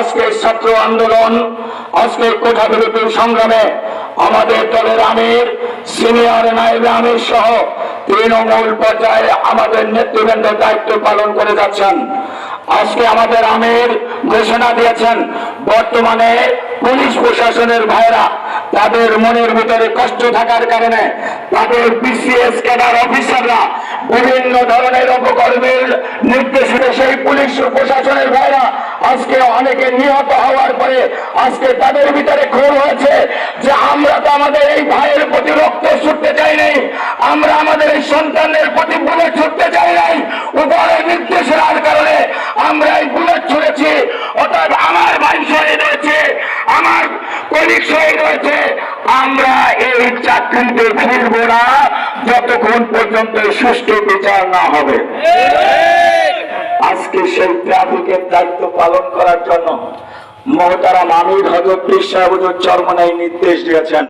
আজকে ছাত্র আন্দোলন, আজকে কোঠা বিরোধী সংগ্রামে আমাদের দলের আমির, সিনিয়র নায়েব আমির সহ তৃণমূল পর্যায়ে আমাদের নেতৃবৃন্দ দায়িত্ব পালন করে যাচ্ছেন। আজকে আমাদের আমির ঘোষণা দিয়েছেন, বর্তমানে পুলিশ প্রশাসনের ভাইরা তাদের মনের ভিতরে কষ্ট থাকার কারণে তাদের বিসিএস ক্যাডার অফিসাররা বিভিন্ন ধরনের অপকর্মের নির্দেশে সেই পুলিশ প্রশাসনের ভাইরা আজকে অনেকে নিহত হওয়ার পরে আজকে তাদের ভিতরে ক্ষোভ হয়েছে যে আমরা তো আমাদের এই ভাইয়ের প্রতি রক্ত ছুটতে চাই নাই, আমরা আমাদের এই সন্তানের প্রতি বুলেট ছুটতে চাই নাই, উপরের নির্দেশনার কারণে আমরা এই বুলেট ছুড়েছি। অর্থাৎ আমার ভাই শহীদ হয়েছে, আমার কলিগ শহীদ হয়েছে, আমরা এই চাকরিতে ফিরব না যতক্ষণ পর্যন্ত সুষ্ঠু বিচার না হবে। আজকে সেই ট্রাফিকের দায়িত্ব পালন করার জন্য মহতারাম আমির হযরত পীর সাহেব হুজুর চরমনাই নির্দেশ দিয়েছেন।